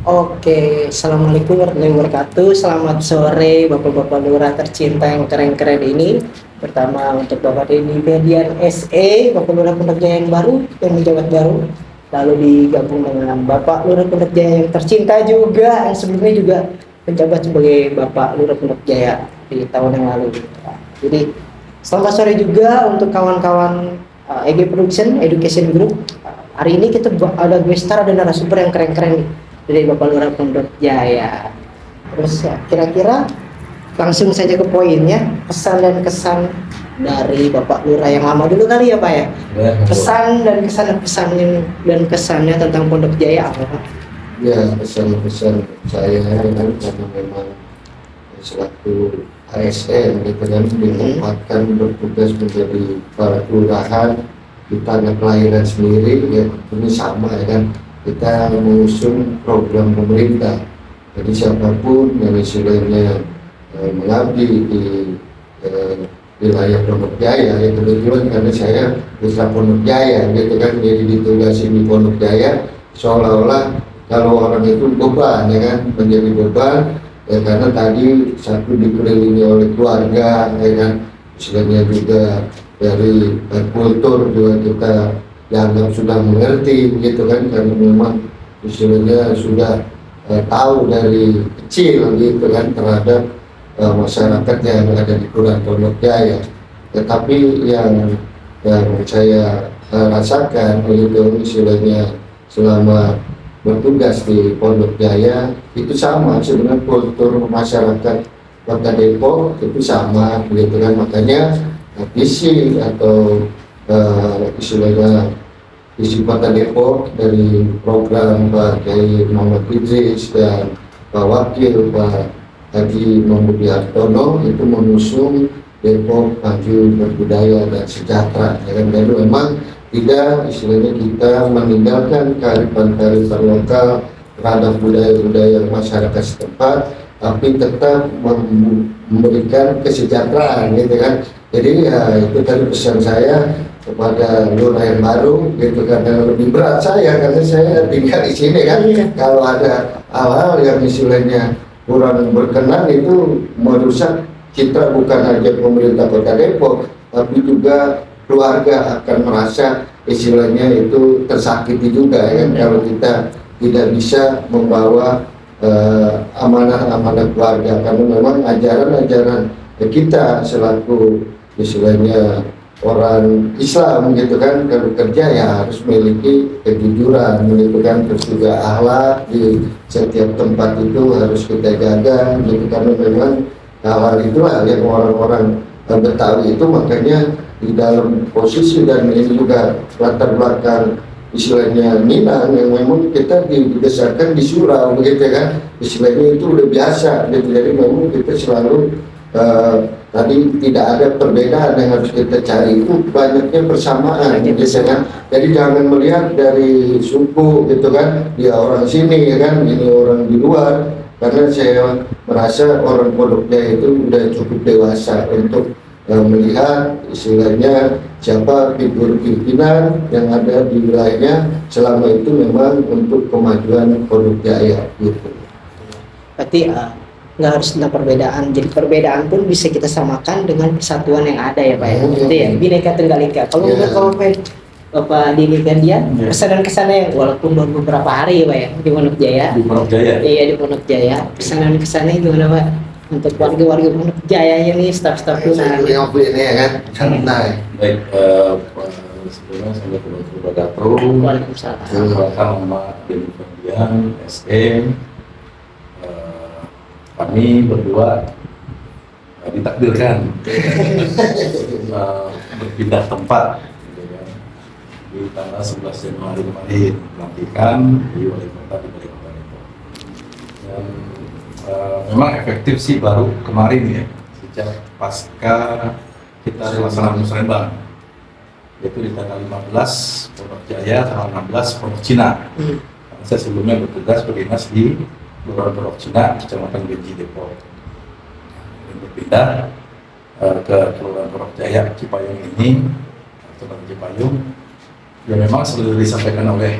Oke, assalamualaikum warahmatullahi wabarakatuh. Selamat sore, bapak-bapak lurah tercinta yang keren-keren ini. Pertama untuk Bapak Denny Ferdian SE, Bapak Lurah Pondok Jaya yang baru, yang menjabat baru. Lalu digabung dengan Bapak Lurah Pondok Jaya yang tercinta juga, yang sebelumnya juga menjabat sebagai Bapak Lurah Pondok Jaya di tahun yang lalu. Jadi selamat sore juga untuk kawan-kawan EG Production Education Group. Hari ini kita ada guest star, ada narasumber yang keren-keren nih dari Bapak Lurah Pondok Jaya. Terus ya, kira-kira langsung saja ke poinnya, pesan dan kesan dari Bapak Lurah yang lama dulu kali ya Pak ya. Pesan dan kesannya tentang Pondok Jaya apa Pak? Ya, pesan-pesan saya kan karena memang selaku ASN gitu kan ditempatkan bertugas menjadi para kelurahan di tanah kelahiran sendiri, ya ini sama ya kan, kita mengusung program pemerintah. Jadi siapapun yang istilahnya mengabdi di wilayah Pondok Jaya, ya kebetulan karena saya putra Pondok Jaya gitu kan, jadi ditugasin di Pondok Jaya seolah-olah kalau orang itu beban ya kan, menjadi beban ya, karena tadi satu dikelilingi oleh keluarga ya kan, istilahnya juga dari kultur juga kita dianggap sudah mengerti gitu kan, karena memang istilahnya sudah tahu dari kecil gitu kan terhadap masyarakat yang ada di Kelurahan Pondok Jaya. Tetapi yang saya rasakan itu istilahnya selama bertugas di Pondok Jaya itu sama sebenarnya, kultur masyarakat Kota Depok itu sama gitu kan. Makanya visi atau istilahnya visi Kota Depok dari program Pak Kiai Muhammad Idris dan Pak Wakil Pak Haji Mahmudi Hartono itu mengusung Depok maju berbudaya dan sejahtera ya kan. Jadi memang tidak istilahnya kita meninggalkan kearifan-kearifan lokal terhadap budaya-budaya masyarakat setempat, tapi tetap memberikan kesejahteraan gitu kan. Jadi ya itu tadi pesan saya kepada lurah yang baru gitu, karena lebih berat saya karena saya tinggal di sini kan. Kalau ada hal-hal yang istilahnya kurang berkenan itu merusak citra bukan hanya pemerintah Kota Depok, tapi juga keluarga akan merasa istilahnya itu tersakiti juga ya kan, kalau kita tidak bisa membawa amanah-amanah keluarga, karena memang ajaran-ajaran kita selaku istilahnya orang Islam gitu kan, kalau kerja ya harus memiliki kejujuran gitu kan, terus juga akhlak di setiap tempat itu harus kita jaga gitu, karena memang hal itulah yang orang-orang Betawi itu makanya di dalam posisi dan ini juga latar belakang istilahnya Minang yang memang kita dibesarkan di surau begitu kan, istilahnya itu udah biasa gitu. Jadi memang kita selalu tadi tidak ada perbedaan yang harus kita cari, itu banyaknya persamaan gitu kan. Jadi jangan melihat dari suku gitu kan, dia orang sini ya kan, ini orang di luar, karena saya merasa orang Pondok Jaya itu udah cukup dewasa untuk melihat istilahnya siapa figur pimpinan yang ada di wilayahnya selama itu memang untuk kemajuan Pondok Jaya gitu. Berarti nggak harus tentang perbedaan, jadi perbedaan pun bisa kita samakan dengan persatuan yang ada ya Pak ya. Gitu ya, Bhinneka Tunggal Ika. Kalau Bapak Denny Ferdian, kesan dan kesannya yang walaupun baru beberapa hari ya Pak ya di Pondok Jaya. Di Pondok Jaya. Iya di Pondok Jaya. Kesan dan kesannya gimana Pak? Untuk warga-warga Pondok Jaya ini, staf-staf Saya ini ya kan, santai. Baik, sebelumnya saya berwabarakatuh. Waalaikumsalam. Perkenalkan nama Denny Ferdian, SE. Kami berdua ditakdirkan berpindah tempat gitu kan, di tanggal 11 Januari kemarin, pelantikan di Wali Kota di Wali Kota Depok. Dan memang efektif sih baru kemarin ya, sejak pasca kita melaksanakan musrembang, yaitu di tanggal 15 Pondok Jaya, tanggal 16 Pondok Cina. Karena saya sebelumnya bertugas berdinas di Kelurahan Pondok Cina, Kecamatan Benji, Depok. Dan berpindah ke Kelurahan Pondok Jaya, Cipayung ini, Kecamatan Cipayung. Ya memang seperti disampaikan oleh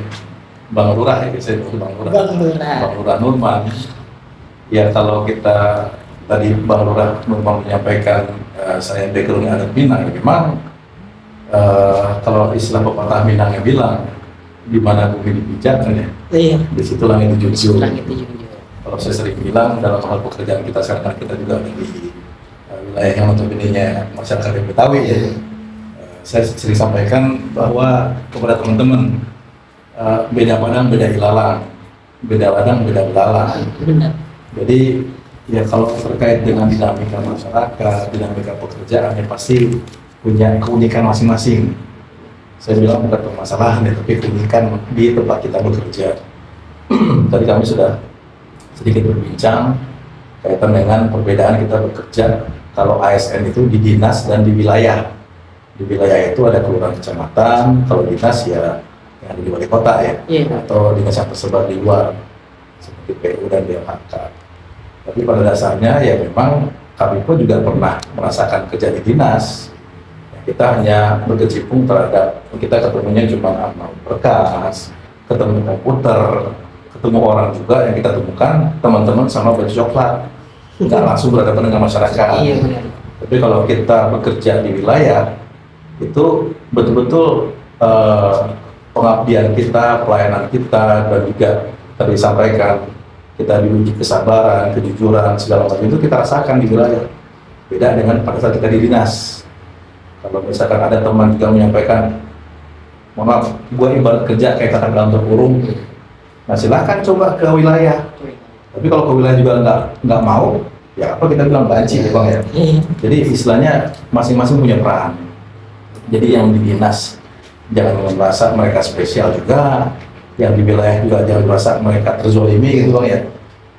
Bang Lurah ya, biasanya itu Bang Lurah. Bang Lurah. Bang Lurah Nurman. Ya kalau kita tadi Bang Lurah Nurman menyampaikan saya backgroundnya adat Minang, ya memang kalau istilah pepatah Minangnya bilang di mana bumi dipijak kan ya, Iya. di situ langit dijunjung. Langit dijunjung. Kalau saya sering bilang dalam hal pekerjaan kita sekarang, kita juga ada di wilayah yang notabene masyarakat Betawi ya. Saya sering sampaikan bahwa kepada teman-teman, beda padang beda ilalang, beda ladang beda belalang. Benar. Jadi ya kalau terkait dengan dinamika masyarakat, dinamika pekerjaan, ya pasti punya keunikan masing-masing. Saya bilang bukan permasalahan ya, tapi keunikan di tempat kita bekerja. Tadi kami sudah sedikit berbincang kaitan dengan perbedaan kita bekerja kalau ASN itu di dinas dan di wilayah. Di wilayah itu ada kelurahan kecamatan, kalau dinas ya yang ada di wali kota ya, atau dinas yang tersebar di luar seperti PU dan DLHK. Tapi pada dasarnya ya memang kami pun juga pernah merasakan kerja di dinas. Kita hanya berkecimpung terhadap, kita ketemunya cuma amplop berkas, ketemu komputer, ketemu orang juga yang kita temukan teman-teman sama baju coklat, nggak langsung berhadapan dengan masyarakat. Iya benar. Tapi kalau kita bekerja di wilayah itu betul-betul pengabdian kita, pelayanan kita, dan juga tadi disampaikan kita diuji kesabaran, kejujuran, segala macam itu kita rasakan di wilayah. Beda dengan pada saat kita di dinas. Kalau misalkan ada teman juga menyampaikan, mohon maaf, gue ibarat kerja kayak kata dalam terkurung. Nah silahkan coba ke wilayah. Tapi kalau ke wilayah juga nggak mau, ya apa kita bilang banci ya bang ya. Jadi istilahnya masing-masing punya peran. Jadi yang di dinas jangan merasa mereka spesial juga, yang di wilayah juga jangan merasa mereka terzolimi gitu bang ya.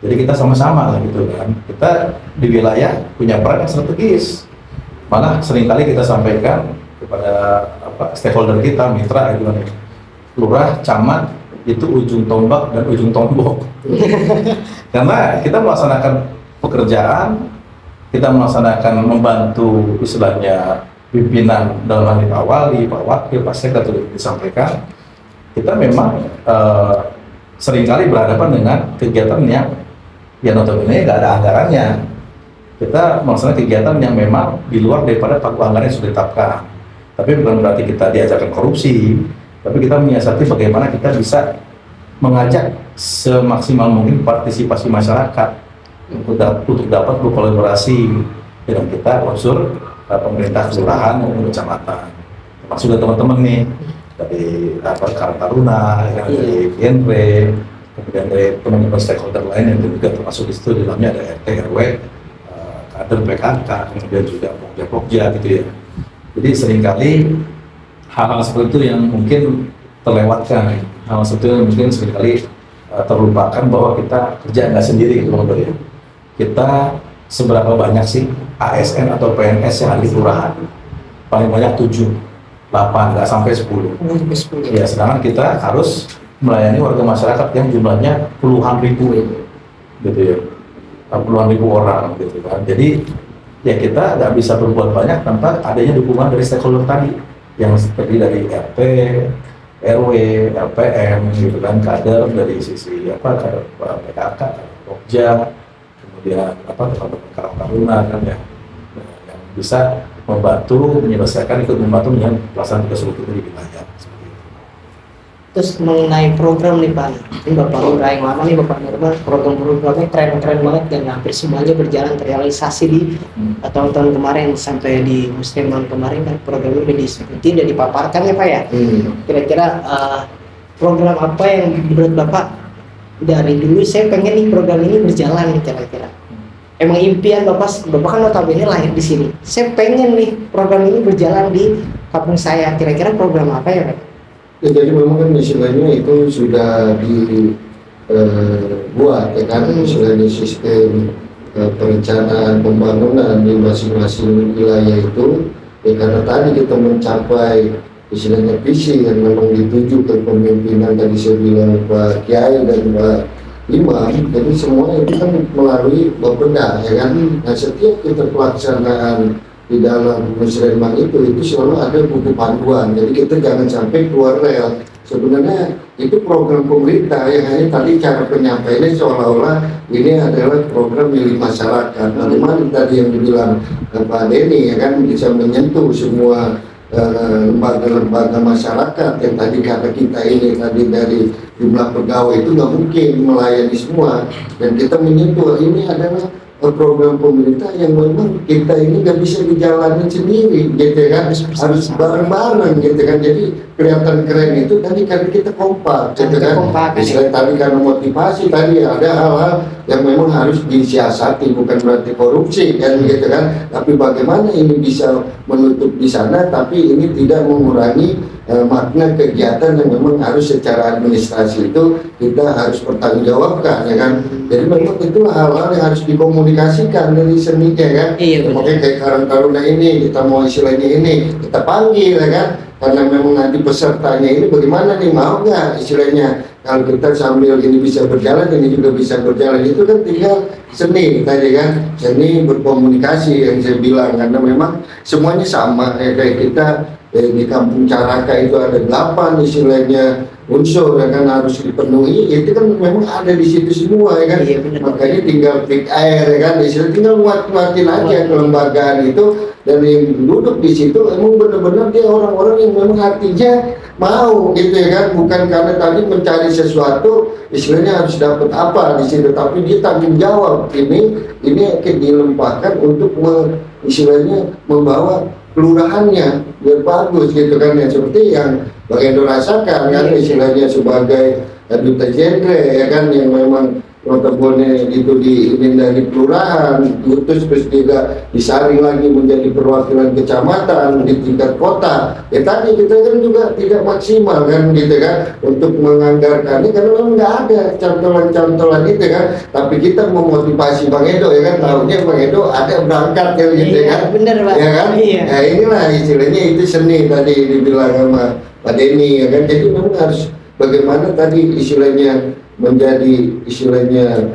Jadi kita sama-sama lah gitu kan. Kita di wilayah punya peran yang strategis. Malah seringkali kita sampaikan kepada stakeholder kita, mitra gitu kan. Lurah, camat itu ujung tombak dan ujung tombok. Karena kita melaksanakan pekerjaan, kita melaksanakan membantu istilahnya pimpinan dalam hal ini Pak Wali, Pak Wakil, Pak Sekda sudah disampaikan. Kita memang seringkali berhadapan dengan kegiatan yang notabene nggak ada anggarannya. Kita melaksanakan kegiatan yang memang di luar daripada pagu anggaran yang sudah ditetapkan. Tapi bukan berarti kita diajarkan korupsi, tapi kita menyiasati bagaimana kita bisa mengajak semaksimal mungkin partisipasi masyarakat untuk dapat berkolaborasi dengan kita unsur pemerintah kelurahan maupun kecamatan. Termasuk dari teman-teman nih dari Karang Taruna, dari Genre, kemudian dari teman-teman stakeholder lain yang juga termasuk di situ, di dalamnya ada RT, RW, kader PKK, kemudian juga pokja-pokja gitu ya. Jadi seringkali hal-hal seperti itu yang mungkin terlewatkan, hal seperti itu mungkin seringkali terlupakan bahwa kita kerja nggak sendiri gitu loh ya. Kita seberapa banyak sih ASN atau PNS yang ada di kelurahan? Paling banyak 7, 8, nggak sampai 10. Ya, sedangkan kita harus melayani warga masyarakat yang jumlahnya puluhan ribu gitu ya. Puluhan ribu orang gitu kan. Jadi ya kita nggak bisa berbuat banyak tanpa adanya dukungan dari stakeholder tadi yang terdiri dari RT, RW, LPM gitu kan, kader dari sisi kader PKK, Pokja, kemudian teman-teman Karang Taruna kan ya, yang bisa membantu menyelesaikan, ikut membantu dengan pelaksanaan tugas di wilayah. Terus mengenai program nih Pak, ini Bapak Lurah yang lama nih Bapak Nurman, program-programnya keren-keren banget dan hampir semuanya berjalan terrealisasi di tahun-tahun kemarin sampai di Musliman kemarin kan programnya udah disebutin dan dipaparkan ya Pak ya. Kira-kira program apa yang menurut Bapak dari dulu saya pengen nih program ini berjalan nih kira-kira. Emang impian Bapak kan notabene lahir di sini. Saya pengen nih program ini berjalan di kampung saya. Kira-kira program apa ya Pak? Ya, jadi memang kan istilahnya itu sudah dibuat ya kan, istilahnya sistem perencanaan pembangunan di masing-masing wilayah itu ya, karena tadi kita mencapai istilahnya visi yang memang dituju ke pemimpinan tadi saya bilang Pak Kiai dan Pak Imam, jadi semua itu kan melalui Bapeda ya kan. Nah setiap kita pelaksanaan di dalam musrenbang itu selalu ada buku panduan, jadi kita jangan sampai keluar rel. Sebenarnya itu program pemerintah yang hanya tadi cara penyampaiannya seolah-olah ini adalah program milik masyarakat. Bagaimana tadi yang dibilang Pak Denny ya kan, bisa menyentuh semua lembaga-lembaga masyarakat yang tadi kata kita ini tadi dari jumlah pegawai itu nggak mungkin melayani semua, dan kita menyentuh ini adalah program pemerintah yang memang kita ini nggak bisa dijalani sendiri gitu kan, harus bareng-bareng gitu kan. Jadi kelihatan keren itu tadi karena kita kompak gitu kan. Misalnya tadi karena motivasi tadi ada hal-hal yang memang harus disiasati, bukan berarti korupsi kan gitu kan, tapi bagaimana ini bisa menutup di sana tapi ini tidak mengurangi makna kegiatan yang memang harus secara administrasi itu kita harus bertanggungjawabkan ya kan. Jadi memang itulah hal-hal yang harus dikomunikasikan dari seninya kan. Makanya kayak Karang Taruna ini kita mau istilahnya ini kita panggil ya kan, karena memang nanti pesertanya ini bagaimana nih, mau nggak istilahnya kalau kita sambil ini bisa berjalan ini juga bisa berjalan, itu kan tinggal seni tadi kan, seni berkomunikasi yang saya bilang, karena memang semuanya sama ya, kayak kita di Kampung Caraka itu ada 8 istilahnya unsur yang kan harus dipenuhi, itu kan memang ada di situ semua ya kan. Makanya tinggal pick air ya kan, istilah tinggal nguatin aja kelembagaan itu, dan yang duduk di situ emang benar-benar dia orang-orang yang memang hatinya mau gitu ya kan, bukan karena tadi mencari sesuatu istilahnya harus dapat apa di situ, tapi dia tanggung jawab ini dilempahkan untuk istilahnya membawa kelurahannya biar bagus gitu kan, ya seperti yang Bang Edo rasakan kan istilahnya sebagai duta genre ya kan, yang memang notabene itu diinin dari kelurahan diutus terus juga disaring lagi menjadi perwakilan kecamatan di tingkat kota. Ya tadi kita kan juga tidak maksimal kan gitu kan untuk menganggarkannya karena memang nggak ada cantolan-cantolan itu kan, tapi kita memotivasi Bang Edo ya kan, tahunya Bang Edo ada berangkat kan gitu kan. Bener Pak. Ya kan? Iya. Nah inilah istilahnya itu seni tadi dibilang sama Pak Denny ya kan, jadi memang harus bagaimana tadi istilahnya menjadi istilahnya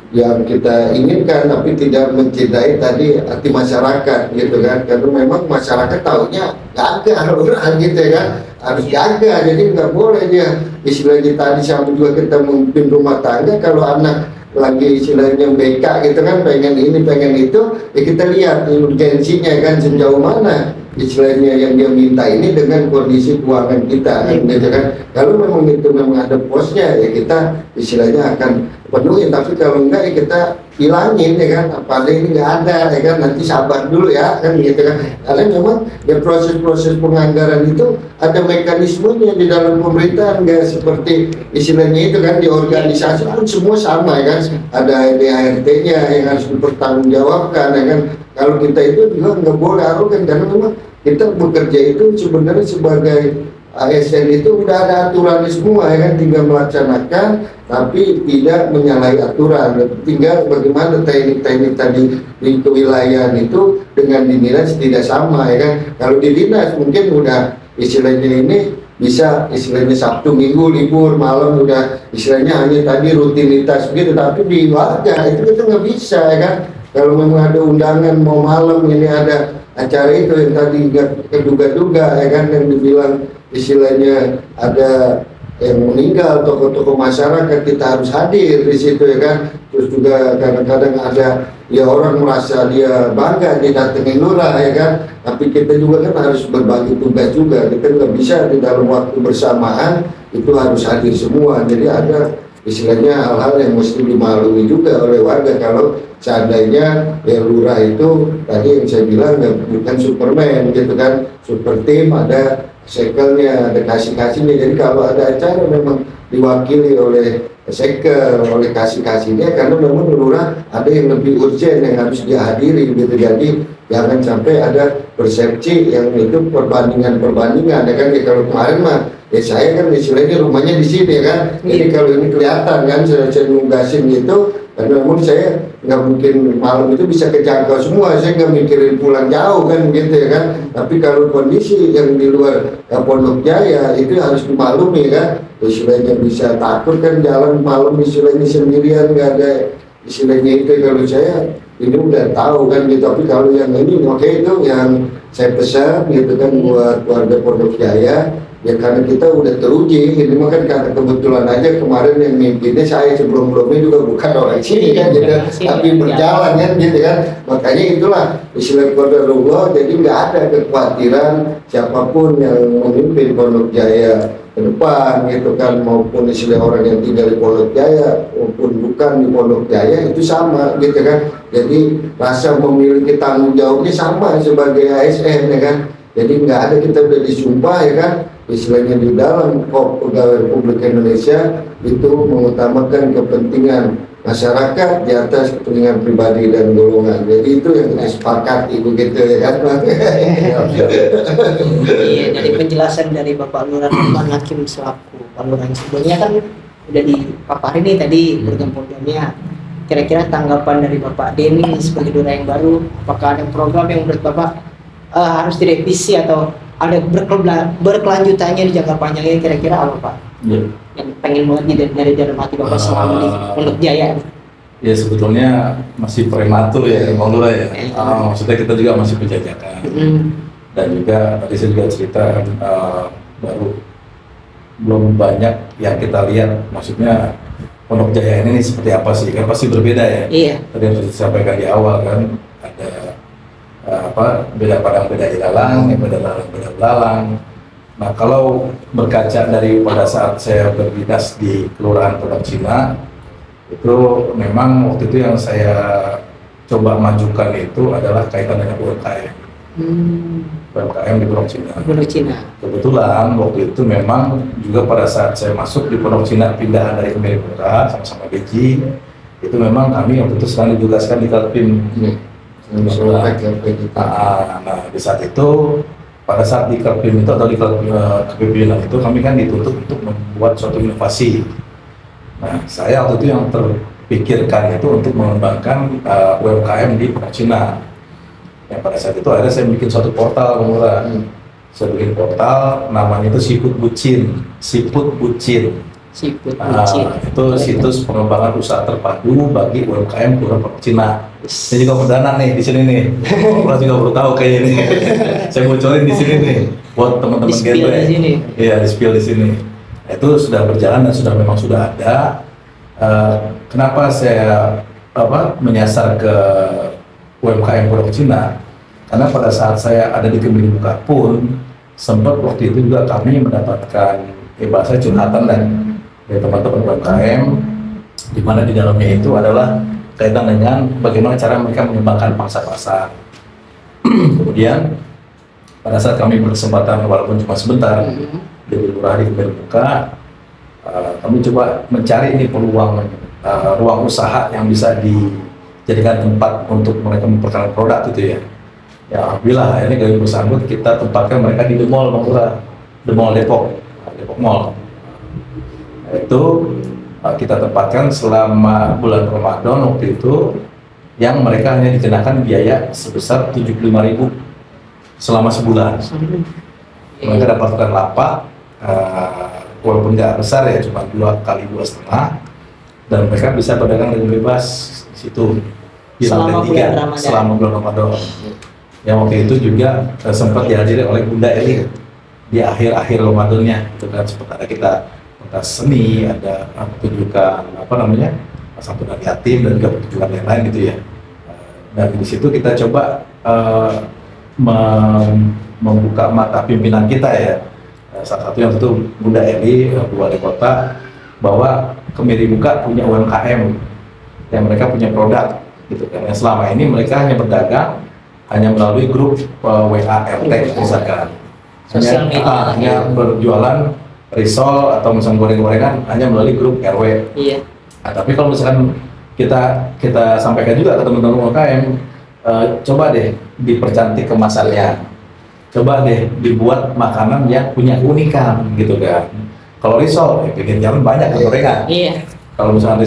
yang kita inginkan tapi tidak mencintai tadi hati masyarakat gitu kan, karena memang masyarakat tahunya gagal orang gitu ya kan, harus jaga, jadi nggak boleh dia istilahnya tadi sama juga kita memimpin rumah tangga kalau anak lagi istilahnya BK gitu kan, pengen ini pengen itu ya kita lihat urgensinya kan sejauh mana istilahnya yang dia minta ini dengan kondisi keuangan kita kan, gitu kan. Kalau memang itu memang ada posnya ya kita istilahnya akan penuhin, tapi kalau enggak ya kita hilangin ya kan, apalagi ini nggak ada ya kan, nanti sabar dulu ya kan gitu kan, karena memang ya proses-proses penganggaran itu ada mekanismenya di dalam pemerintahan, nggak seperti istilahnya itu kan di organisasi pun semua sama ya kan, ada DART-nya yang harus dipertanggungjawabkan ya kan. Kalau kita itu juga nggak boleh arogan, karena memang kita bekerja itu sebenarnya sebagai ASN itu udah ada aturannya semua ya kan, tinggal melaksanakan tapi tidak menyalahi aturan, tinggal bagaimana teknik-teknik tadi di kewilayahan itu dengan di dinas tidak sama ya kan. Kalau di dinas mungkin udah istilahnya ini bisa istilahnya Sabtu Minggu libur malam udah istilahnya hanya tadi rutinitas gitu, tapi di warga itu kita nggak bisa ya kan. Kalau memang ada undangan mau malam ini ada acara itu yang tadi keduga-duga ya kan, yang dibilang istilahnya ada yang meninggal tokoh-tokoh masyarakat, kita harus hadir di situ ya kan. Terus juga kadang-kadang ada ya orang merasa dia bangga didatengin lurah ya kan, tapi kita juga kan harus berbagi tugas juga, kita nggak bisa di dalam waktu bersamaan itu harus hadir semua. Jadi ada istilahnya hal-hal yang mesti dimaklumi juga oleh warga kalau seandainya ya lurah itu tadi yang saya bilang ya, bukan Superman gitu kan, super tim ada sekelnya, ada kasih-kasihnya. Jadi kalau ada acara memang diwakili oleh sekel, oleh kasih-kasihnya, karena memang lurah ada yang lebih urgent yang harus dihadiri gitu. Jadi jangan sampai ada persepsi yang itu perbandingan ya kan. Ya, kalau kemarin mah ya saya kan istilahnya rumahnya di sini kan, jadi kalau ini kelihatan kan saya nugasin gitu, karena memang saya nggak mungkin malam itu bisa kejangkau semua, saya nggak mikirin pulang jauh kan gitu ya kan. Tapi kalau kondisi yang di luar Pondok Jaya itu harus dimaklumi kan, istilahnya bisa takut kan jalan malam istilahnya sendirian, nggak ada istilahnya itu. Kalau saya ini udah tahu kan gitu. Tapi kalau yang ini oke, itu yang saya pesan gitu kan buat warga Pondok Jaya. Ya karena kita udah teruji, ini mah kan karena kebetulan aja kemarin yang mimpinnya saya, sebelum-sebelumnya juga bukan orang sini kan gitu, tapi berjalan kan gitu kan. Makanya itulah istilah qadarullah, jadi nggak ada kekhawatiran siapapun yang memimpin Pondok Jaya ke depan gitu kan, maupun istilah orang yang tinggal di Pondok Jaya maupun bukan di Pondok Jaya itu sama gitu kan. Jadi rasa memiliki tanggung jawabnya sama sebagai ASN ya kan. Jadi nggak ada, kita udah disumpah ya kan, istilahnya di dalam Pegawai Republik Indonesia itu mengutamakan kepentingan masyarakat di atas kepentingan pribadi dan golongan. Jadi itu yang kita sepakati begitu ya kan. Iya, dari penjelasan dari Bapak Lurah Rahman Hakim selaku Pak Lurah yang sebelumnya kan udah dipaparin nih tadi program-programnya. Kira-kira tanggapan dari Bapak Denny sebagai Lurah yang baru, apakah ada program yang menurut Bapak harus direvisi atau ada berkelanjutannya di jangka panjangnya, kira-kira apa Pak? Ya. Yang pengen banget dari dalam hati Bapak selama di Pondok Jaya? Ya sebetulnya masih prematur ya Bang Lurah ya. Maksudnya kita juga masih penjajakan. Dan juga tadi saya juga cerita kan, baru belum banyak yang kita lihat. Maksudnya Pondok Jaya ini seperti apa sih? Kan pasti berbeda ya. Iya. Tadi yang sudah disampaikan di awal kan, ada beda padang beda ilalang, beda lalang beda belalang. Nah kalau berkaca dari pada saat saya berdinas di Kelurahan Pondok Cina, itu memang waktu itu yang saya coba majukan itu adalah kaitan dengan UMKM. UMKM di Pondok Cina. Kebetulan waktu itu memang juga pada saat saya masuk di Pondok Cina, pindahan dari Kemirimuka sama-sama Beji, itu memang kami waktu itu sedang ditugaskan di Kalpim. Nah, di saat itu, pada saat di Kalpim itu atau di kepemimpinan itu, kami kan dituntut untuk membuat suatu inovasi. Nah, saya waktu itu yang terpikirkan itu untuk mengembangkan UMKM di Pondok Cina. Yang pada saat itu akhirnya saya bikin suatu portal, saya bikin portal, namanya itu Siput Bucin. Itu situs pengembangan usaha terpadu bagi UMKM Kelurahan Pondok Cina. Ini juga perdana nih di sini nih. Orang juga baru tahu kayaknya nih. Saya bocorin di sini nih buat teman-teman gateway. Di sini. Iya, di spill di sini. Itu sudah berjalan dan memang sudah ada. Kenapa saya menyasar ke UMKM Pondok Cina? Karena pada saat saya ada di Kemirimuka pun sempat waktu itu juga kami mendapatkan bahasa curhatan dari teman-teman UMKM, di mana di dalamnya itu adalah kaitan dengan bagaimana cara mereka mengembangkan pangsa pasar. Kemudian pada saat kami berkesempatan walaupun cuma sebentar di Lurah di Kemirimuka, kami coba mencari ini peluang ruang usaha yang bisa dijadikan tempat untuk mereka memperkenalkan produk gitu ya. Ya alhamdulillah ini kami bersambut, kita tempatkan mereka di The Mall Bang Lurah, The Mall Depok Mall. Itu kita tempatkan selama bulan Ramadan waktu itu, yang mereka hanya dikenakan biaya sebesar 75.000 selama sebulan. Mereka dapatkan lapak, walaupun nggak besar ya, cuma 2x2,5, dan mereka bisa berdagang dengan bebas di situ di lantai 3 selama bulan Ramadan. Yang waktu itu juga sempat dihadiri oleh Bunda Eli di akhir-akhir Ramadannya, itu kan sempat ada kita pentas seni, ada pertunjukan santunan yatim dan juga pertunjukan lain-lain gitu ya. Dan di situ kita coba membuka mata pimpinan kita ya. Salah satu yang itu Bunda Eli, Bu Wali Kota, bahwa Kemirimuka punya UMKM yang mereka punya produk gitu kan. Yang selama ini mereka hanya berdagang hanya melalui grup WA RT misalkan. Hanya berjualan risol atau misalnya goreng-gorengan hanya melalui grup RW. Iya. Nah, tapi kalau misalkan kita sampaikan juga ke teman-teman UMKM, coba deh dipercantik kemasannya, coba deh dibuat makanan yang punya keunikan gitu kan. Kalau risol, pinggir jalan banyak kan gorengan. Iya. Kalau misalkan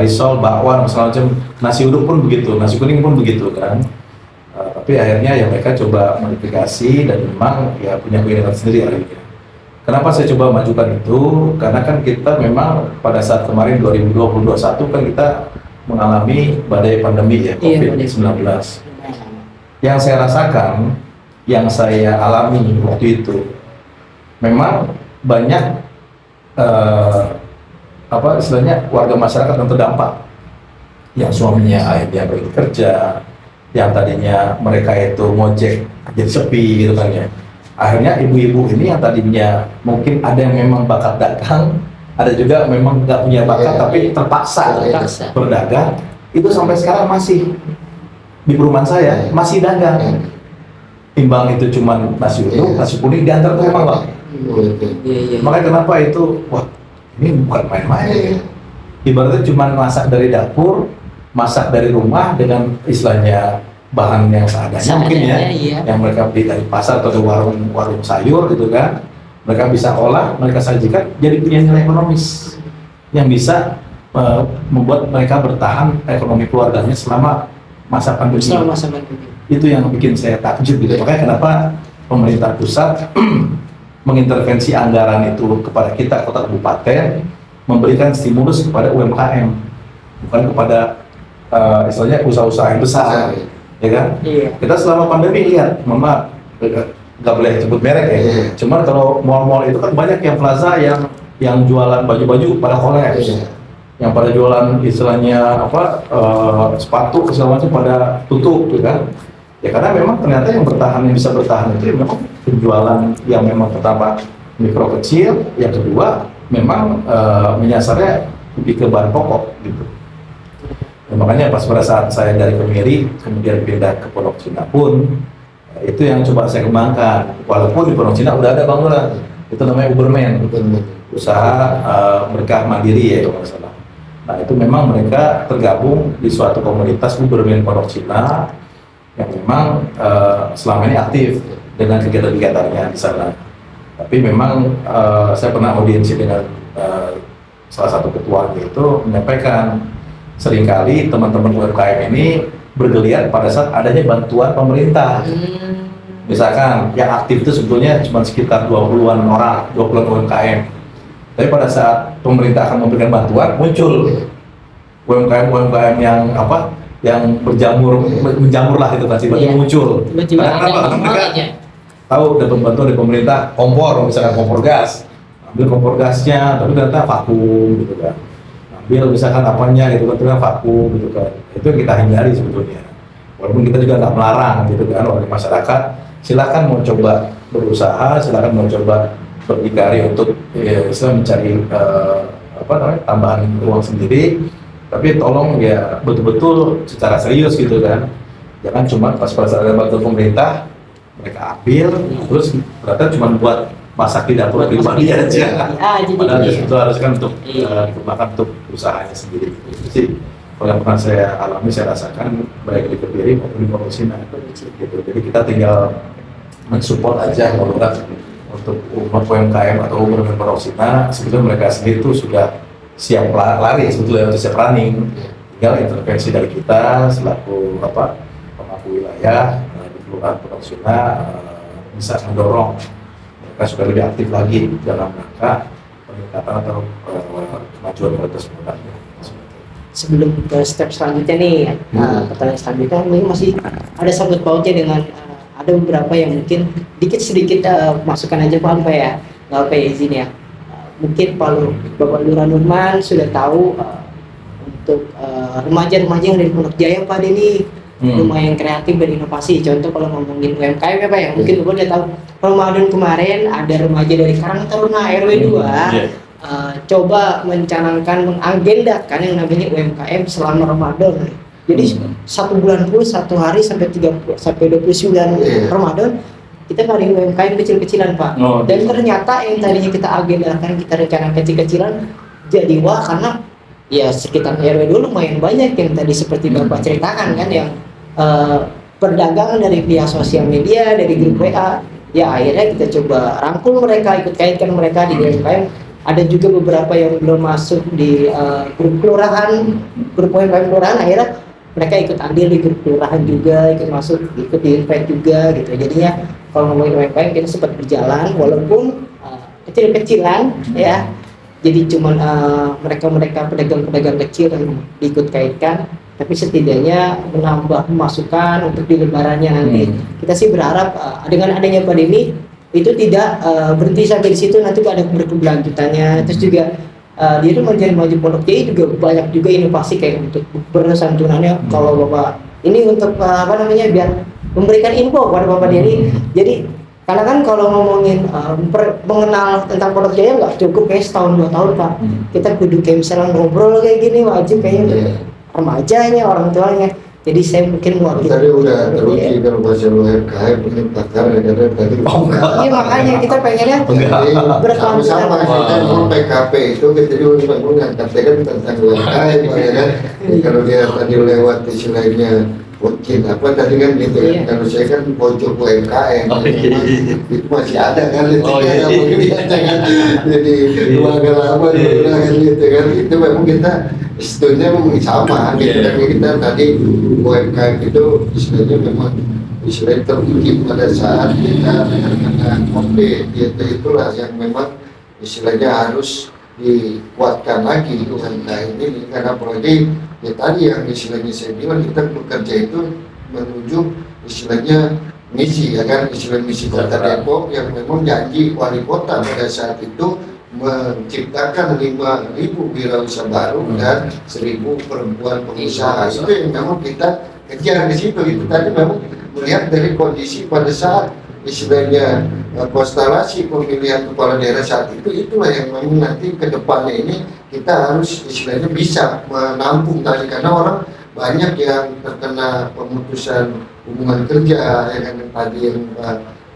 risol, bakwan, macam nasi uduk pun begitu, nasi kuning pun begitu kan. Tapi akhirnya ya mereka coba modifikasi dan memang ya punya keunikan sendiri akhirnya. Kenapa saya coba majukan itu? Karena kan kita memang pada saat kemarin 2021 kan kita mengalami badai pandemi ya Iya, COVID-19. badai. Yang saya rasakan, yang saya alami waktu itu, memang banyak istilahnya warga masyarakat yang terdampak, yang suaminya akhirnya pergi kerja, yang tadinya mereka itu ngojek jadi sepi gitu kan ya. Akhirnya ibu-ibu ini yang tadinya mungkin ada yang memang bakat dagang, ada juga memang nggak punya bakat tapi terpaksa berdagang, itu sampai sekarang masih di perumahan saya masih dagang. Timbang itu cuman nasi uduk, nasi kuning diantar ke rumah Bang. Makanya kenapa itu, wah ini bukan main-main. Ibaratnya cuma masak dari dapur, masak dari rumah dengan istilahnya bahan yang seadanya mungkin ya, iya. yang mereka beli dari pasar atau dari warung sayur gitu kan, mereka bisa olah, mereka sajikan, jadi punya nilai ekonomis yang bisa membuat mereka bertahan ekonomi keluarganya selama masa pandemi. Selama masa pandemi. Itu yang bikin saya takjub gitu. Makanya kenapa pemerintah pusat mengintervensi anggaran itu kepada kita kota kabupaten, memberikan stimulus kepada UMKM, bukan kepada istilahnya usaha-usaha yang besar, ya kan? Iya. Kita selama pandemi lihat, mama nggak boleh sebut merek ya. Cuman kalau mall-mall itu kan banyak yang plaza yang jualan baju-baju pada kolaps, yang pada jualan istilahnya sepatu segala macam pada tutup, gitu kan? Ya karena memang ternyata yang bisa bertahan itu memang penjualan yang memang pertama mikro kecil, yang kedua memang menyasarnya lebih ke bahan pokok gitu. Dan makanya pas pada saat saya dari Kemiri kemudian pindah ke Pondok Cina pun itu yang coba saya kembangkan. Walaupun di Pondok Cina udah ada bangunan, itu namanya Uberman, usaha berkah mandiri ya kalau nggak salah. Nah itu memang mereka tergabung di suatu komunitas Uberman Pondok Cina yang memang selama ini aktif dengan kegiatan-kegiatannya di sana. Tapi memang saya pernah audiensi dengan salah satu ketuanya itu menyampaikan seringkali teman-teman UMKM ini bergeliat pada saat adanya bantuan pemerintah. Misalkan yang aktif itu sebetulnya cuma sekitar 20-an orang, 20-an UMKM. Tapi pada saat pemerintah akan memberikan bantuan, muncul UMKM yang menjamur lah itu pasti muncul. Karena mereka tahu dapat bantuan dari pemerintah, kompor misalkan kompor gas, ambil kompor gasnya, tapi ternyata vakum gitu kan. Ambil misalkan apanya gitu kan, ternyata vakum gitu kan. Itu yang kita hindari sebetulnya. Walaupun kita juga nggak melarang gitu kan, oleh masyarakat silakan mau coba berusaha, silakan mau coba berdikari untuk mencari tambahan uang sendiri. Tapi tolong ya betul-betul secara serius gitu kan, jangan cuma pas ada bantuan pemerintah mereka ambil terus ternyata cuma buat masak di dapur pribadi aja. Padahal itu harus kan untuk dikembangkan untuk usahanya sendiri. Itu sih kalau yang pernah saya alami, saya rasakan baik di Kediri maupun di Pondok Cina gitu. Jadi kita tinggal mensupport aja kalau untuk UMKM atau Pondok Cina, sebetulnya mereka sendiri itu sudah siap lari sebetulnya, untuk siap running. Tinggal intervensi dari kita selaku pemangku wilayah di Kelurahan Pondok Cina bisa mendorong mereka supaya lebih aktif lagi dalam rangka peningkatan atau kemajuan kualitas produknya. Sebelum ke step selanjutnya nih, pertanyaan selanjutnya ini masih ada sangkut pautnya dengan ada beberapa yang mungkin sedikit masukan aja Pak ya, nggak apa ya izin ya. Mungkin Bapak Lurah Nurman sudah tahu untuk remaja-remaja yang dari Pondok Jaya Pak Denny lumayan kreatif dan inovasi. Contoh kalau ngomongin UMKM ya Pak ya, mungkin Bapak udah tahu Ramadan kemarin ada remaja dari Karang Taruna RW 2 coba mengagendakan yang namanya UMKM selama Ramadan. Jadi 1 bulan full, 1 hari sampai 29 Ramadan kita ngadain UMKM kecil-kecilan Pak. Dan ternyata yang tadinya kita agendakan, kita rencanakan kecil-kecilan jadi wah, karena ya sekitar RW dulu lumayan banyak yang tadi seperti Bapak ceritakan kan, yang perdagangan dari via sosial media, dari grup WA. Ya akhirnya kita coba rangkul mereka, ikut kaitkan mereka di UMKM. Ada juga beberapa yang belum masuk di grup kelurahan, grup UMKM kelurahan, akhirnya mereka ikut andil di grup kelurahan juga, ikut masuk, ikut di invite juga gitu. Jadinya kalau ngomongin UMKM kita sempat berjalan walaupun kecil-kecilan ya, jadi cuman mereka pedagang-pedagang kecil yang ikut kaitkan, tapi setidaknya menambah masukan untuk di lebarannya nanti. Kita sih berharap dengan adanya pandemi itu tidak berhenti sampai di situ, nanti ada berkelanjutannya. Terus juga di Remaja Maju Pondok Jaya juga banyak juga inovasi kayak untuk bersantunannya. Kalau Bapak ini untuk biar memberikan info kepada Bapak Denny. Jadi karena kan kalau ngomongin mengenal tentang Pondok Jaya nggak cukup kayak setahun 2 tahun Pak. Kita kudu kayak misalnya ngobrol kayak gini wajib kayaknya untuk remajanya, orang tuanya. Jadi saya mungkin tadi udah teruji kalau bahasa UMKM ini pakar ya tadi. Iya makanya kita pengennya berkelanjutan. Sama PKP itu kita juga mengangkatkan tentang UMKM ya kan. Kalau dia tadi lewat istilahnya mungkin apa tadi kan gitu kan, kalau saya kan pojok UMKM itu masih ada kan itu kan, jadi keluarga lama kan gitu kan, itu memang kita istilahnya memang sama gitu kan. Kita tadi UMKM itu istilahnya memang istilahnya teruji pada saat kita terkena COVID gitu, itulah yang memang istilahnya harus dikuatkan lagi UMKM ini, karena apalagi ya tadi yang istilahnya saya bilang kita bekerja itu menuju istilahnya misi ya kan, istilah misi Kota Depok yang memang janji wali kota pada saat itu menciptakan 5.000 wirausaha baru dan 1.000 perempuan pengusaha. Itu yang memang kita kejar di situ. Itu tadi memang melihat dari kondisi pada saat istilahnya konstelasi pemilihan kepala daerah saat itu, itulah yang memang nanti ke depannya ini kita harus istilahnya bisa menampung tadi, karena orang banyak yang terkena pemutusan hubungan kerja ya kan, tadi yang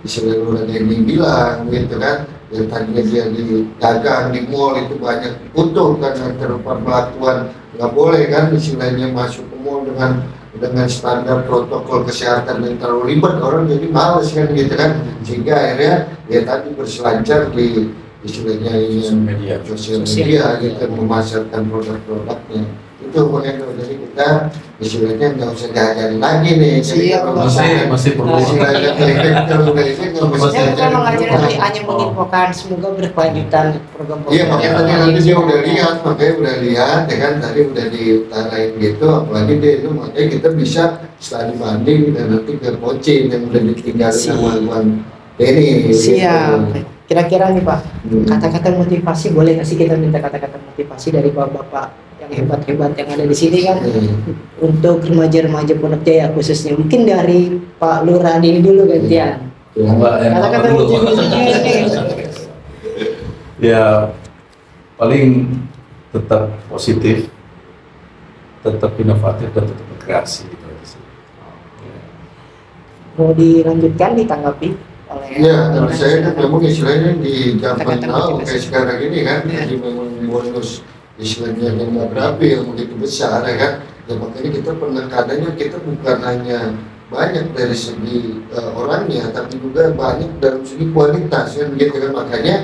istilahnya Denny bilang gitu kan, yang tadinya dia di dagang di mall itu banyak putus karena perlakuan nggak boleh kan istilahnya masuk ke mall dengan standar protokol kesehatan yang terlalu ribet, orang jadi males kan gitu kan, sehingga akhirnya ya tadi berselancar di istilahnya sosial media gitu, memasarkan produk-produknya itu. Makanya jadi kita istilahnya nggak usah diajarin lagi nih, masih perlu kita mengajarkan hanya menginfokan, semoga berkelanjutan program. Iya makanya tadi nanti dia udah lihat ya kan, tadi udah ditarain gitu, apalagi dia itu makanya kita bisa studi banding dan nanti ke coaching yang udah ditinggal sama Bang Denny. Siap. Kira-kira nih Pak, kata-kata motivasi, boleh kasih kita minta kata-kata motivasi dari bapak-bapak yang hebat-hebat yang ada di sini kan, untuk remaja-remaja Pondok Jaya khususnya, mungkin dari Pak Lurah ini dulu gantian. Kata-kata motivasi ya paling tetap positif, tetap inovatif dan tetap berkreasi gitu aja sih. Mau dilanjutkan, ditanggapi oleh kalau saya kan memang istilahnya di zaman now kayak sekarang ini kan, jadi memang bonus istilahnya demografi yang begitu besar ya kan, ya makanya kita penekanannya kita bukan hanya banyak dari segi orangnya, tapi juga banyak dalam segi kualitas kan gitu kan. Makanya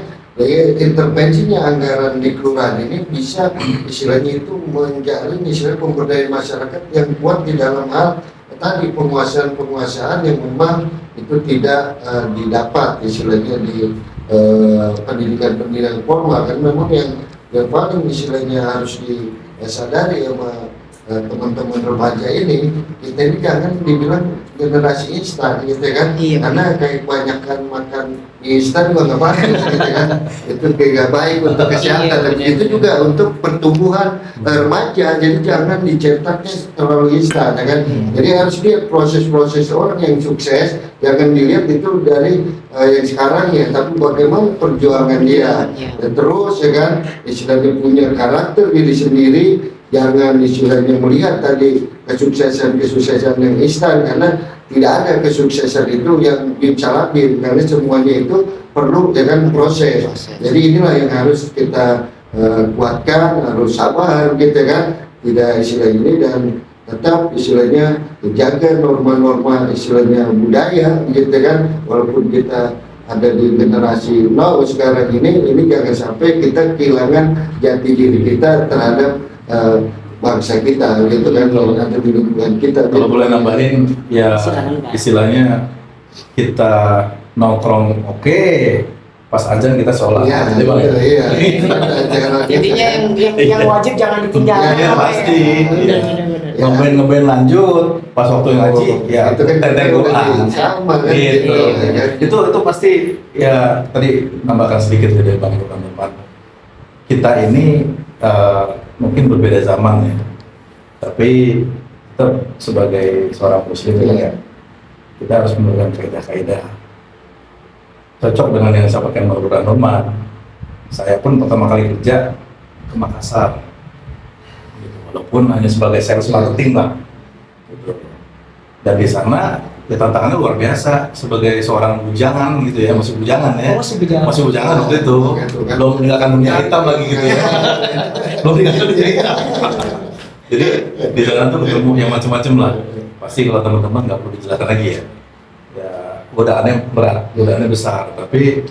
intervensinya anggaran di kelurahan ini bisa istilahnya itu menjalin istilah pemberdayaan masyarakat yang kuat di dalam hal tadi penguasaan yang memang itu tidak didapat istilahnya di pendidikan formal kan. Memang yang paling istilahnya harus disadari sama teman-teman remaja ini, kita ini jangan dibilang generasi instan gitu kan, karena kayak kebanyakan makan instan juga nggak baik gitu kan, itu tidak baik untuk kesehatan, dan itu juga untuk pertumbuhan remaja, jadi jangan dicetaknya terlalu instan ya kan. Jadi harus lihat proses-proses orang yang sukses, jangan dilihat itu dari yang sekarang ya, tapi bagaimana perjuangan dia, dan terus ya kan istilahnya punya karakter diri sendiri. Jangan istilahnya melihat tadi kesuksesan yang instan, karena tidak ada kesuksesan itu yang bim-salabim, karena semuanya itu perlu dengan proses. Jadi inilah yang harus kita kuatkan, harus sabar gitu kan, tidak istilah ini, dan tetap istilahnya jaga norma-norma istilahnya budaya gitu kan, walaupun kita ada di generasi now sekarang ini jangan sampai kita kehilangan jati diri kita terhadap bangsa kita gitu kan, kalau ada di lingkungan kita. Kalau boleh nambahin ya istilahnya kita nongkrong oke, pas azan kita sholat. Iya, Gitu, Bang. iya. Jangan Intinya yang wajib jangan ditinggalkan. Iya, pasti. Benar, Iya. benar, benar. Ngeband lanjut pas waktu ngaji, ya itu kan teteh Quran. sama kan. Gitu. Iya. Itu pasti ya tadi nambahkan sedikit dari Bang Irfan. Kita ini mungkin berbeda zaman ya, tapi tetap sebagai seorang muslim ya, kita harus memegang kaidah-kaidah cocok dengan yang disampaikan Bang Nurman. Saya pun pertama kali kerja ke Makassar, gitu. Walaupun hanya sebagai sales marketing lah, gitu. Dan di sana ya, tantangannya luar biasa sebagai seorang bujangan gitu ya, masih bujangan ya, Oh, masih bujangan waktu itu, belum meninggalkan dunia hitam lagi gitu ya, belum meninggalkan dunia hitam. Jadi di sana tuh ketemu yang macam-macam lah. Pasti kalau teman-teman nggak perlu dijelaskan lagi ya. Ya godaannya berat, godaannya besar. Tapi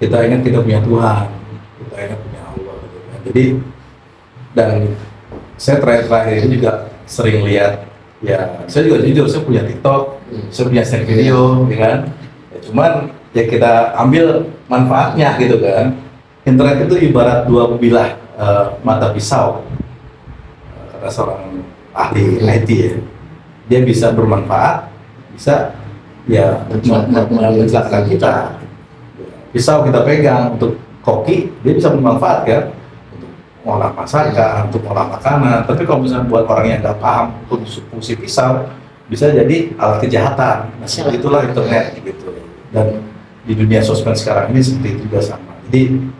kita ingat kita punya Tuhan, kita ingat punya Allah. Gitu kan. Jadi dan saya terakhir ini juga sering lihat. Ya, saya juga jujur, saya punya TikTok, saya punya share video, ya kan. Ya, cuman ya kita ambil manfaatnya gitu kan. Internet itu ibarat dua bilah mata pisau. Karena seorang ahli IT ya, dia bisa bermanfaat, bisa ya mencelakakan kita. Pisau kita pegang untuk koki, dia bisa bermanfaat kan, untuk olah masakan, untuk olah makanan. Tapi kalau misalnya buat orang yang nggak paham fungsi pisau, bisa jadi alat kejahatan. Nah, itulah internet gitu. Dan di dunia sosmed sekarang ini seperti itu juga sama. Jadi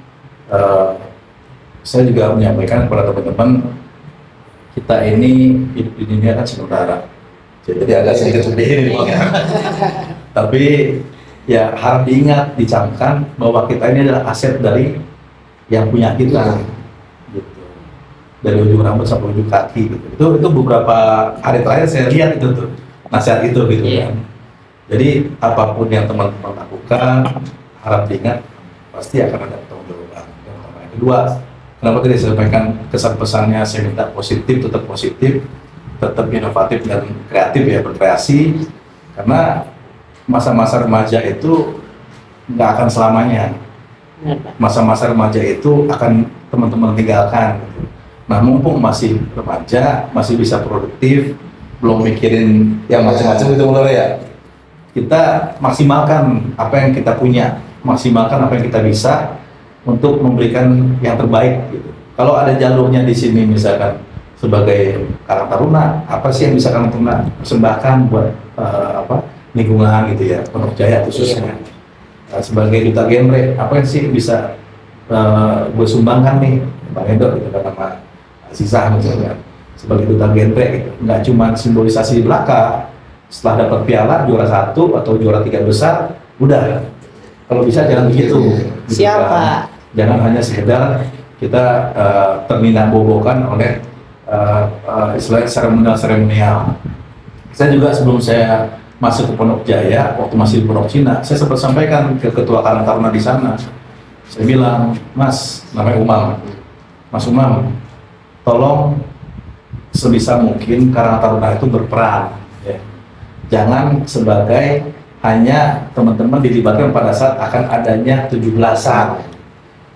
saya juga menyampaikan kepada teman-teman, kita ini hidup di dunia kan sementara. Jadi agak sedikit sedih ini Bang ya. Tapi ya harus diingat, dicamkan bahwa kita ini adalah aset dari yang punya kita. Gitu. Dari ujung rambut sampai ujung kaki gitu. Itu beberapa hari terakhir saya lihat itu tuh nasihat itu gitu kan. Jadi apapun yang teman-teman lakukan, harap diingat pasti akan ada pertanggungjawaban. Yang kedua, kenapa tadi saya sampaikan kesan pesannya, saya minta positif, tetap inovatif dan kreatif ya, berkreasi, karena masa-masa remaja itu nggak akan selamanya. Masa-masa remaja itu akan teman-teman tinggalkan. Nah, mumpung masih remaja, masih bisa produktif, belum mikirin yang macam-macam itu mulai ya. Kita maksimalkan apa yang kita punya, maksimalkan apa yang kita bisa untuk memberikan yang terbaik gitu. Kalau ada jalurnya di sini misalkan sebagai Karang Taruna, apa sih yang bisa Karang Taruna persembahkan buat lingkungan gitu ya, Pondok Jaya khususnya. Sebagai duta genre, apa yang sih bisa gue sumbangkan nih, Bang Edo gitu kan, sama Sisa misalnya, sebagai duta genre gitu. Nggak cuma simbolisasi di belakang, setelah dapat piala juara 1 atau juara 3 besar, udah. Kalau bisa jangan begitu. Gitu Siapa? kan. Jangan hanya sekedar kita terminah-bobokan oleh istilah seremonial. Saya juga sebelum saya masuk ke Pondok Jaya, waktu masih di Pondok Cina, saya sempat sampaikan ke Ketua Karang Taruna di sana. Saya bilang, Mas, namanya Umam, Mas Umam, tolong sebisa mungkin Karang Taruna itu berperan. Ya. Jangan sebagai hanya teman-teman dilibatkan pada saat akan adanya 17-an.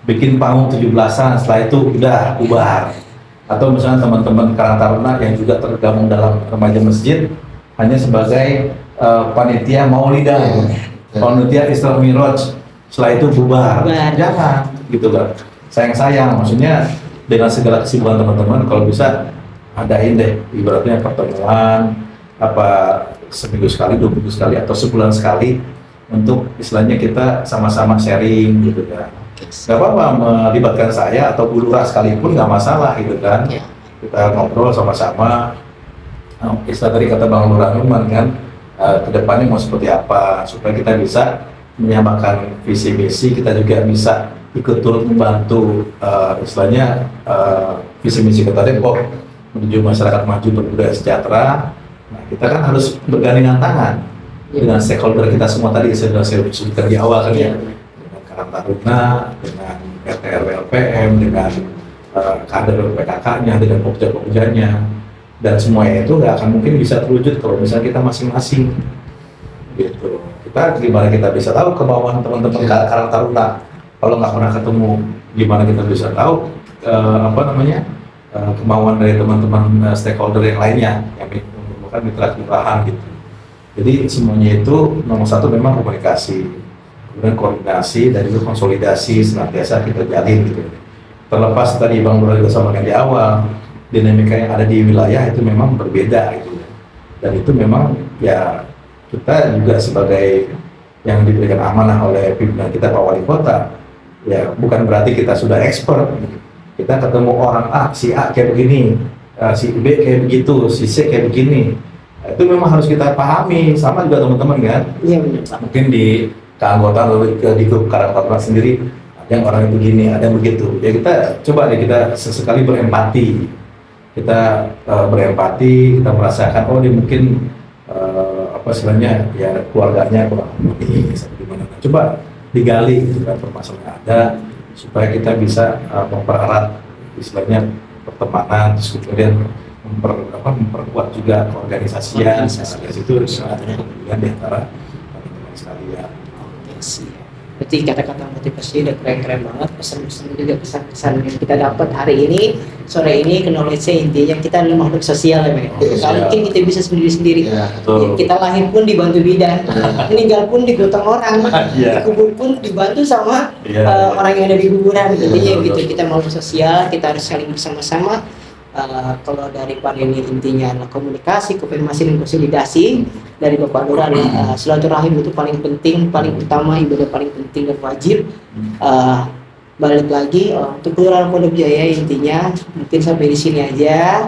Bikin panggung 17-an, setelah itu udah bubar. Atau misalnya teman-teman Karang Taruna yang juga tergabung dalam remaja masjid hanya sebagai panitia maulidan, panitia Isra Miraj, setelah itu bubar. Jangan, gitu kan. Sayang-sayang, maksudnya dengan segala kesibukan teman-teman, kalau bisa adain deh, ibaratnya pertemuan, seminggu sekali, 2 minggu sekali, atau sebulan sekali, untuk istilahnya kita sama-sama sharing gitu kan. Gak apa-apa melibatkan saya atau Bu Lurah sekalipun nggak masalah gitu kan. Kita ngobrol sama-sama. Istilah tadi kata Bang Lurah Nurman kan, kedepannya mau seperti apa supaya kita bisa menyamakan visi misi, kita juga bisa ikut turut membantu istilahnya visi misi Kota Depok menuju masyarakat maju berbudaya sejahtera. Nah, kita kan harus bergandengan tangan dengan stakeholder kita semua tadi saya sebutkan di awal kan ya, dengan Karang Taruna, dengan RT RW LPM, dengan kader PKK-nya, dengan pokja-pokjanya, dan semuanya itu nggak akan mungkin bisa terwujud kalau misalnya kita masing-masing gitu. Kita gimana kita bisa tahu kemauan teman-teman Karang Taruna Kalau nggak pernah ketemu, gimana kita bisa tahu kemauan dari teman-teman stakeholder yang lainnya yang bukan mitra kelurahan gitu. Jadi semuanya itu nomor satu memang komunikasi, kemudian koordinasi dan juga konsolidasi senantiasa kita jalin gitu. Terlepas tadi Bang Lurah juga sampaikan di awal, dinamika yang ada di wilayah itu memang berbeda gitu. Dan itu memang ya kita juga sebagai yang diberikan amanah oleh pimpinan kita Pak Wali Kota, ya bukan berarti kita sudah expert. Kita ketemu orang A, si A kayak begini, si B kayak begitu, si C kayak begini. Nah, itu memang harus kita pahami, sama juga teman-teman kan. Iya benar Pak. Mungkin di keanggotaan di grup Karangtaruna sendiri ada yang orang itu begini, ada yang begitu. Ya kita coba deh kita sesekali berempati. Kita berempati, kita merasakan oh dia mungkin istilahnya ya keluarganya kurang ini seperti mana. Coba digali gitu kan permasalahan yang ada supaya kita bisa mempererat istilahnya pertemanan, terus kemudian memperkuat juga keorganisasian. Dari situ ada kemudian di antara teman-teman sekalian. Berarti kata-kata motivasi udah keren-keren banget, pesan-pesan juga kesan-kesan yang kita dapat hari ini, sore ini, knowledge-nya intinya kita adalah makhluk sosial ya Pak. Gak mungkin kita bisa sendiri-sendiri. Ya, kita lahir pun dibantu bidan, meninggal pun digotong orang, dikubur pun dibantu sama orang yang ada di kuburan. Intinya gitu, kita makhluk sosial, kita harus saling bersama-sama. Kalau dari Pak Denny intinya adalah komunikasi, konfirmasi dan konsolidasi. Dari Bapak Lurah silaturahim itu paling penting, paling utama, ibadah paling penting dan wajib. Balik lagi untuk Kelurahan Pondok Jaya intinya mungkin sampai di sini aja.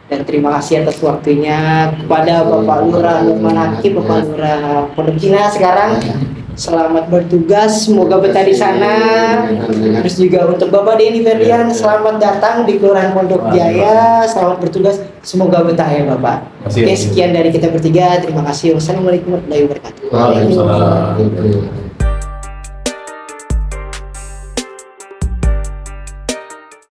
Dan terima kasih atas waktunya kepada Bapak Lurah Lukman Hakim, Bapak Lurah Pondok Cina sekarang. Selamat bertugas, semoga betah di sana. Terus juga untuk Bapak Denny Ferdian, selamat datang di Kelurahan Pondok Jaya. Selamat bertugas, semoga betah ya Bapak. Oke, sekian dari kita bertiga. Terima kasih. Wassalamualaikum warahmatullahi wabarakatuh. Waalaikumsalam.